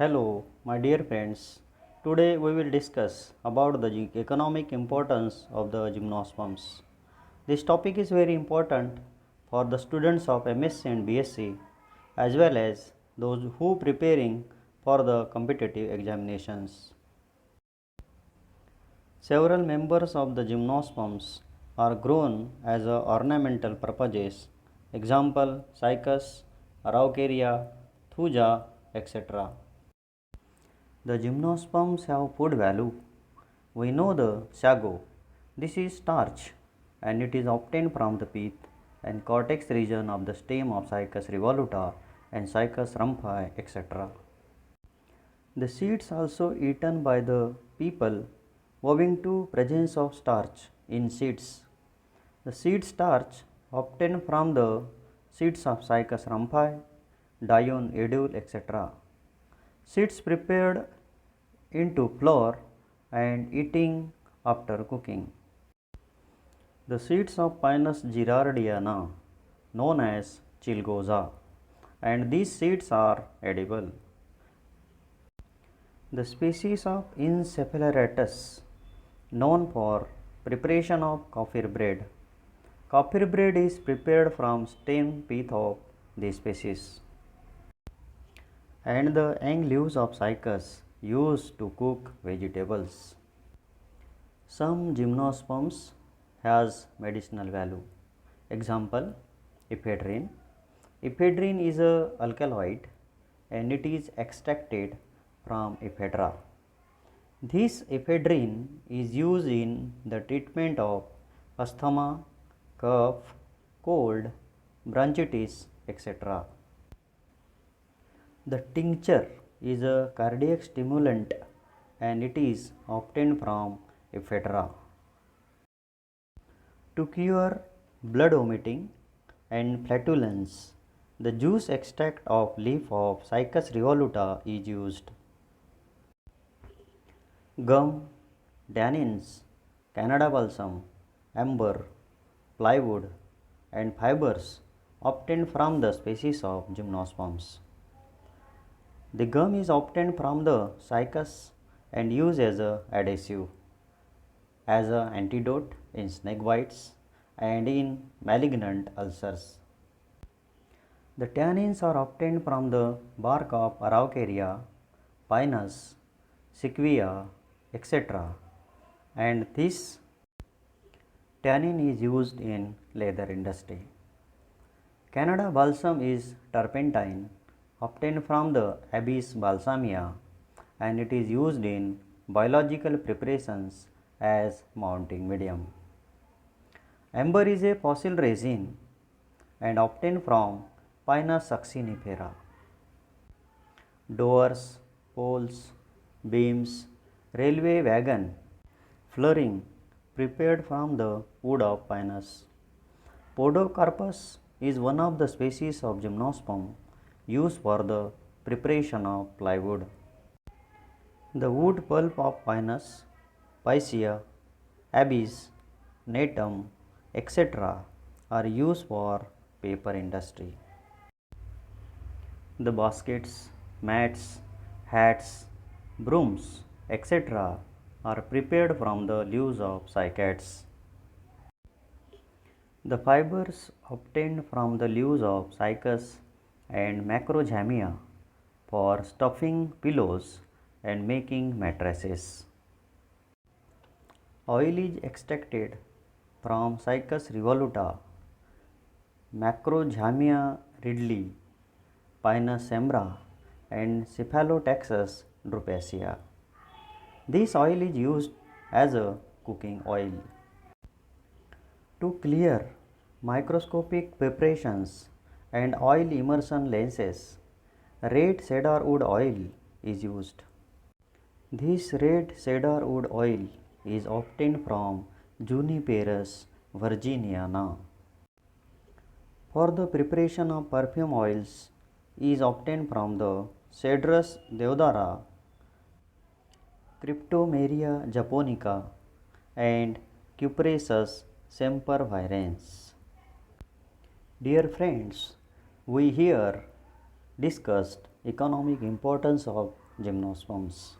Hello, my dear friends. Today we will discuss about the economic importance of the gymnosperms. This topic is very important for the students of MSc and BSc as well as those who preparing for the competitive examinations. Several members of the gymnosperms are grown as a ornamental purposes. Example: Cycas, Araucaria, Thuja, etc. The gymnosperms have food value. We know the sago. This is starch and it is obtained from the pith and cortex region of the stem of Cycas revoluta and Cycas rhamphai, etc. The seeds also eaten by the people owing to presence of starch in seeds. The seed starch obtained from the seeds of Cycas rhamphai, Dione, edule, etc. Seeds prepared into flour and eating after cooking. The seeds of Pinus gerardiana, known as chilgoza, and these seeds are edible. The species of Encephaloratus, known for preparation of kaffir bread. Kaffir bread is prepared from stem pith of this species. And the young leaves of cycas used to cook vegetables. Some gymnosperms has medicinal value. Example: ephedrine. Ephedrine is a alkaloid and it is extracted from ephedra. This ephedrine is used in the treatment of asthma, cough, cold, bronchitis, etc. The tincture is a cardiac stimulant and it is obtained from ephedra. To cure blood vomiting and flatulence, the juice extract of leaf of Cycas revoluta is used. Gum, tannins, Canada balsam, amber, plywood, and fibers obtained from the species of gymnosperms. The gum is obtained from the cycas and used as a adhesive, as an antidote in snake bites and in malignant ulcers. The tannins are obtained from the bark of Araucaria, Pinus, Sequoia, etc. and this tannin is used in leather industry. Canada balsam is turpentine obtained from the Abies balsamea and it is used in biological preparations as mounting medium. Amber is a fossil resin and obtained from Pinus succinifera. Doors, poles, beams, railway wagon, flooring prepared from the wood of Pinus. Podocarpus is one of the species of gymnosperm used for the preparation of plywood. The wood pulp of Pinus, Picea, Abies, Natum, etc. are used for paper industry. The baskets, mats, hats, brooms, etc. are prepared from the leaves of cycads. The fibers obtained from the leaves of cycas and macroghamia for stuffing pillows and making mattresses. Oil is extracted from Cycas revoluta, Macroghamia ridley, Pinus sembra, and Cephalotaxus drupacea. This oil is used as a cooking oil. To clear microscopic preparations and oil immersion lenses, red cedar wood oil is used. This red cedar wood oil is obtained from Juniperus virginiana. For the preparation of perfume oils is obtained from the Cedrus deodara, Cryptomeria japonica and Cupressus sempervirens. Dear friends, we here discussed economic importance of gymnosperms.